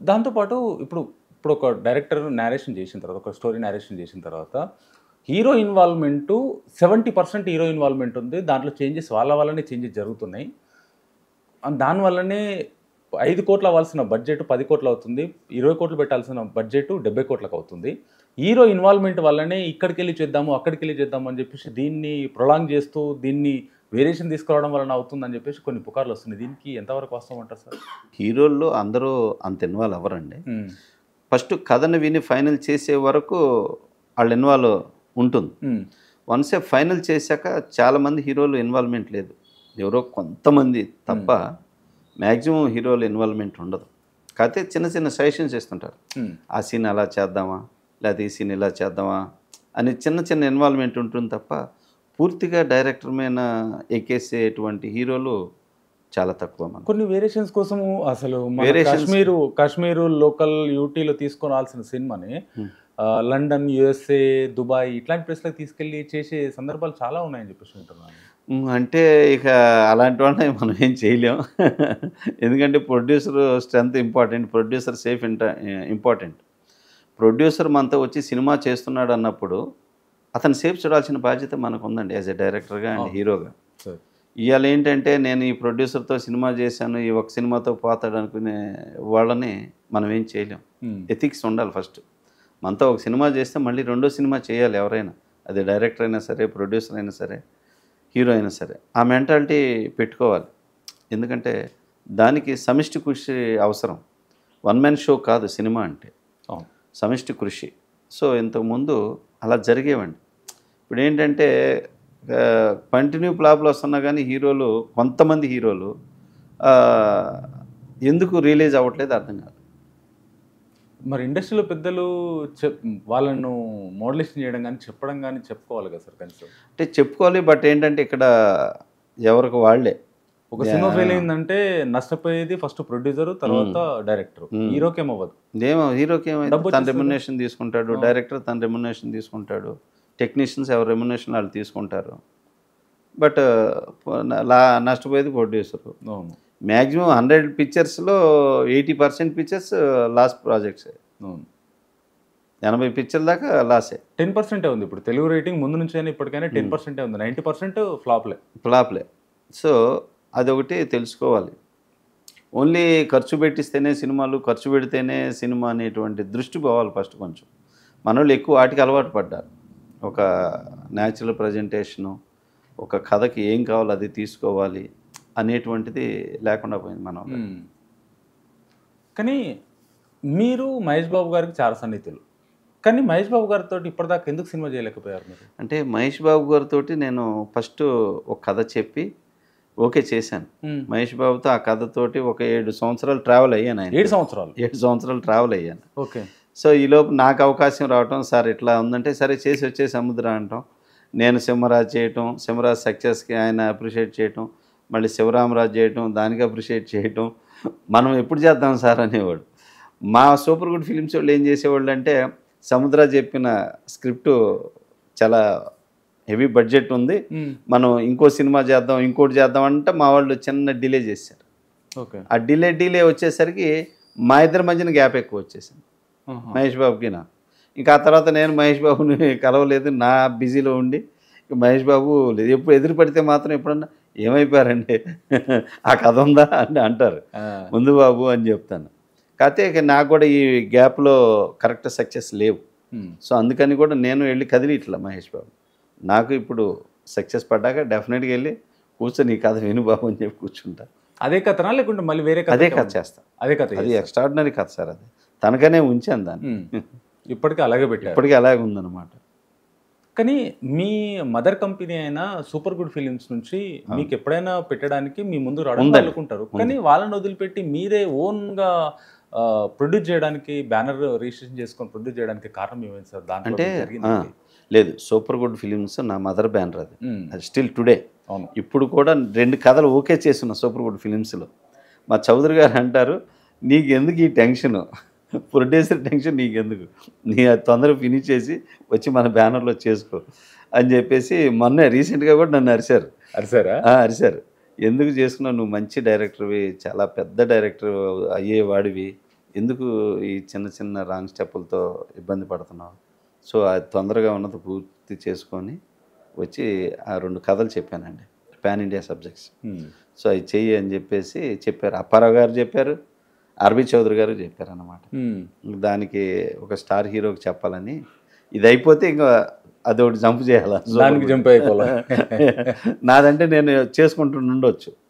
దాంతో పాటు ఇప్పుడు ఇప్పుడు ఒక డైరెక్టర్ నేరేషన్ చేసిన తర్వాత, ఒక స్టోరీ నేరేషన్ చేసిన తర్వాత, హీరో ఇన్వాల్వ్‌మెంటు 70% హీరో ఇన్వాల్వ్‌మెంట్ ఉంది. దాంట్లో చేంజెస్ వాళ్ళ వల్లనే చేంజెస్ జరుగుతున్నాయి. దానివల్లనే 5,00,00,000 అవ్వాల్సిన బడ్జెట్ 10,00,00,000 అవుతుంది. 20,00,00,000 పెట్టాల్సిన బడ్జెట్ 70,00,00,000 అవుతుంది. హీరో ఇన్వాల్వ్‌మెంట్ వల్లనే ఇక్కడికెళ్ళి చేద్దాము, అక్కడికెళ్ళి చేద్దాము అని చెప్పేసి దీన్ని ప్రొలాంగ్ చేస్తూ, దీన్ని వేరియేషన్ తీసుకురావడం వలన అవుతుందని చెప్పేసి కొన్ని పుకార్లొస్తున్నాయి. దీనికి ఎంతవరకు వాస్తవం అంటారు సార్? హీరోల్లో అందరూ అంత ఇన్వాల్వ్ అవ్వరండి. హ్మ్. ఫస్ట్ కథను విని ఫైనల్ చేసే వరకు వాళ్ళు ఇన్వాల్వ్ ఉంటుంది. హ్మ్. వన్సే ఫైనల్ చేశాక చాలామంది హీరోలు ఇన్వాల్వ్మెంట్ లేదు. ఎవరో కొంతమంది తప్ప మ్యాక్సిమం హీరోల ఇన్వాల్వ్మెంట్ ఉండదు. కాకపోతే చిన్న చిన్న సజెషన్స్ ఇస్తుంటారు. హ్మ్. ఆ సీన్ అలా చేద్దామా, లేకపోతే ఈ సీన్ ఇలా చేద్దామా అని చిన్న చిన్న ఇన్వాల్వ్మెంట్ ఉంటుంది తప్ప పూర్తిగా డైరెక్టర్ మీద ఎక్కేసేటువంటి హీరోలు చాలా తక్కువ మనం. కొన్ని వేరియేషన్స్ కోసము అసలు మన Variations- కాశ్మీరు లోకల్ యూటీలో తీసుకోవాల్సిన సినిమాని లండన్, యూఎస్ఏ, దుబాయ్ ఇట్లాంటి ప్లేస్‌లకి తీసుకెళ్ళి చేసే సందర్భాలు చాలా ఉన్నాయని చెప్పేసి వింటున్నాను. అంటే ఇక అలాంటి వాళ్ళని మనం ఏం చేయలేం. ఎందుకంటే producer strength important, producer safe important. Producer మనతో వచ్చి సినిమా చేస్తున్నాడు అన్నప్పుడు అతను సేఫ్ చూడాల్సిన బాధ్యత మనకు ఉందండి యాజ్ ఎ డైరెక్టర్గా అండ్ హీరోగా. సరే. ఇవాళ ఏంటంటే నేను ఈ ప్రొడ్యూసర్తో సినిమా చేశాను, ఈ ఒక సినిమాతో పోతాడు అనుకునే వాళ్ళని మనం ఏం చేయలేం. ఎథిక్స్ ఉండాలి ఫస్ట్. మనతో ఒక సినిమా చేస్తే మళ్ళీ రెండో సినిమా చేయాలి ఎవరైనా, అది డైరెక్టర్ అయినా సరే, ప్రొడ్యూసర్ అయినా సరే, హీరో అయినా సరే. ఆ మెంటాలిటీ పెట్టుకోవాలి. ఎందుకంటే దానికి సమిష్టి కృషి అవసరం. వన్ మ్యాన్ షో కాదు సినిమా అంటే, సమిష్టి కృషి. సో ఇంతకుముందు అలా జరిగేవండి. ఇప్పుడు ఏంటంటే కంటిన్యూ ఫ్లాప్లు వస్తున్నా కానీ హీరోలు, కొంతమంది హీరోలు ఎందుకు రిలీజ్ అవ్వట్లేదు అర్థం కాదు. మరి ఇండస్ట్రీలో పెద్దలు వాళ్ళను మోడలేషన్ చేయడం కానీ, చెప్పడం కానీ చెప్పుకోవాలి కదా సార్ కనీసం. అంటే చెప్పుకోవాలి, బట్ ఏంటంటే ఇక్కడ ఎవరికి వాళ్ళే. ఒక సినిమా ఫెయిల్ అయిందంటే నష్టపోయేది ఫస్ట్ ప్రొడ్యూసర్, తర్వాత డైరెక్టర్. హీరోకి ఏమవ్వదు. హీరోకి ఏమైతే తన రెమ్యునరేషన్ తీసుకుంటాడు, డైరెక్టర్ తన రెమ్యునరేషన్ తీసుకుంటాడు, టెక్నీషియన్స్ ఎవరి రెమ్యునరేషన్ వాళ్ళు తీసుకుంటారు. బట్ నష్టపోయేది ప్రొడ్యూసర్. అవును. మ్యాక్సిమం 100 పిక్చర్స్లో 80% పిక్చర్స్ లాస్ట్ ప్రాజెక్ట్సే. అవును. 80 పిక్చర్ల దాకా లాసే. 10% ఉంది ఇప్పుడు తెలుగు రేటింగ్ ముందు నుంచి అయినా ఇప్పటికైనా 10% ఉంది. 90% ఫ్లాప్లే. సో అదొకటి తెలుసుకోవాలి. ఓన్లీ ఖర్చు పెట్టిస్తేనే సినిమాలు, ఖర్చు పెడితేనే సినిమా అనేటువంటి దృష్టి పోవాలి ఫస్ట్ కొంచెం. మనోళ్ళు ఎక్కువ వాటికి అలవాటు పడ్డారు. ఒక న్యాచురల్ ప్రజెంటేషను, ఒక కథకి ఏం కావాలో అది తీసుకోవాలి అనేటువంటిది లేకుండా పోయింది మనం. కానీ మీరు మహేష్ బాబు గారికి చాలా సన్నిహితులు. కానీ మహేష్ బాబు గారితో ఇప్పటిదాకా ఎందుకు సినిమా చేయలేకపోయారు మీరు? అంటే మహేష్ బాబు గారితో నేను ఫస్ట్ ఒక కథ చెప్పి ఓకే చేశాను. మహేష్ బాబుతో ఆ కథతోటి ఒక 7 సంవత్సరాలు ట్రావెల్ అయ్యాను. ఆయన 7 సంవత్సరాలు 7 సంవత్సరాలు ట్రావెల్ అయ్యాను. ఓకే. సో ఈలోపు నాకు అవకాశం రావటం, సార్ ఇట్లా ఉందంటే సరే చేసి వచ్చే సముద్ర అంటాం. నేను సింహరాజ్ చేయటం, సింహరాజ్ సక్సెస్కి ఆయన అప్రిషియేట్ చేయటం, మళ్ళీ శివరామరాజు చేయటం, దానికి అప్రిషియేట్ చేయటం. మనం ఎప్పుడు చేద్దాం సార్ అనేవాడు. మా సూపర్ గుడ్ ఫిలిమ్స్ వాళ్ళు ఏం చేసేవాళ్ళు అంటే, సముద్ర చెప్పిన స్క్రిప్టు చాలా హెవీ బడ్జెట్ ఉంది, మనం ఇంకో సినిమా చేద్దాం, ఇంకోటి చేద్దాం అంటే మా వాళ్ళు చిన్న డిలే చేశారు. ఓకే. ఆ డిలే వచ్చేసరికి మా ఇద్దరి మధ్యన గ్యాప్ ఎక్కువ వచ్చేసింది మహేష్ బాబుకి నాకు. ఇంకా ఆ తర్వాత నేను మహేష్ బాబుని కలవలేదు, నా బిజీలో ఉండి. మహేష్ బాబు లేదు, ఎప్పుడు ఎదురు పడితే మాత్రం ఎప్పుడన్నా ఏమైపోయారండి ఆ కథ ఉందా అని అంటారు. ముందు బాబు అని చెప్తాను. కాకపోతే ఇక నాకు కూడా ఈ గ్యాప్లో కరెక్ట్ సక్సెస్ లేవు. సో అందుకని కూడా నేను వెళ్ళి కదిలి ఇట్లా మహేష్ బాబు నాకు ఇప్పుడు సక్సెస్ పడ్డాక డెఫినెట్గా వెళ్ళి కూర్చొని ఈ కథ విను బాబు అని చెప్పి కూర్చుంటా. అదే కథనా లేకుంటే మళ్ళీ వేరే కథ? అదే కథ చేస్తా. అదే కథ. అది ఎక్స్ట్రాడినరీ కథ సార్. అది తనకనే ఉంచాను దాన్ని. ఇప్పటికీ అలాగే పెట్టారు. ఇప్పటికీ అలాగే ఉందన్నమాట. కానీ మీ మదర్ కంపెనీ అయిన సూపర్ గుడ్ ఫిలిమ్స్ నుంచి మీకు ఎప్పుడైనా పెట్టడానికి మీ ముందు రావడం అనుకుంటారు, కానీ వాళ్ళని వదిలిపెట్టి మీరే ఓన్గా ప్రొడ్యూస్ చేయడానికి, బ్యానర్ రిజిస్ట్రేషన్ చేసుకొని ప్రొడ్యూస్ చేయడానికి కారణం ఏమైంది సార్? అంటే లేదు, సూపర్ గుడ్ ఫిలిమ్స్ నా మదర్ బ్యానర్. అది స్టిల్ టుడే. అవును. ఇప్పుడు కూడా 2 కథలు ఓకే చేస్తున్నా సూపర్ గుడ్ ఫిలిమ్స్లో. మా చౌదరి గారు అంటారు, నీకు ఎందుకు ఈ టెన్షను, ప్రొడ్యూసర్ టెన్షన్ నీకెందుకు, నీ తొందరగా ఫినిష్ చేసి వచ్చి మన బ్యానర్లో చేసుకో అని చెప్పేసి మొన్న రీసెంట్గా కూడా నన్ను అరిశారు. అరిశారు. ఎందుకు చేసుకున్నావు, నువ్వు మంచి డైరెక్టర్వి, చాలా పెద్ద డైరెక్టర్ అయ్యేవాడివి, ఎందుకు ఈ చిన్న చిన్న రాంగ్ స్టెప్పులతో ఇబ్బంది పడుతున్నావు, సో అది తొందరగా ఉన్నది పూర్తి చేసుకొని వచ్చి ఆ 2 కథలు చెప్పానండి, పాన్ ఇండియా సబ్జెక్ట్స్. సో అవి చెయ్యి అని చెప్పేసి చెప్పారు. అప్పారావు గారు చెప్పారు, ఆర్బి చౌదరి గారు చెప్పారు అన్నమాట. దానికి ఒక స్టార్ హీరోకి చెప్పాలని, ఇది అయిపోతే ఇంకా అదొకటి జంప్ చేయాలి, దానికి జంప్ అయిపోవాలి. నాదంటే నేను చేసుకుంటూ ఉండొచ్చు.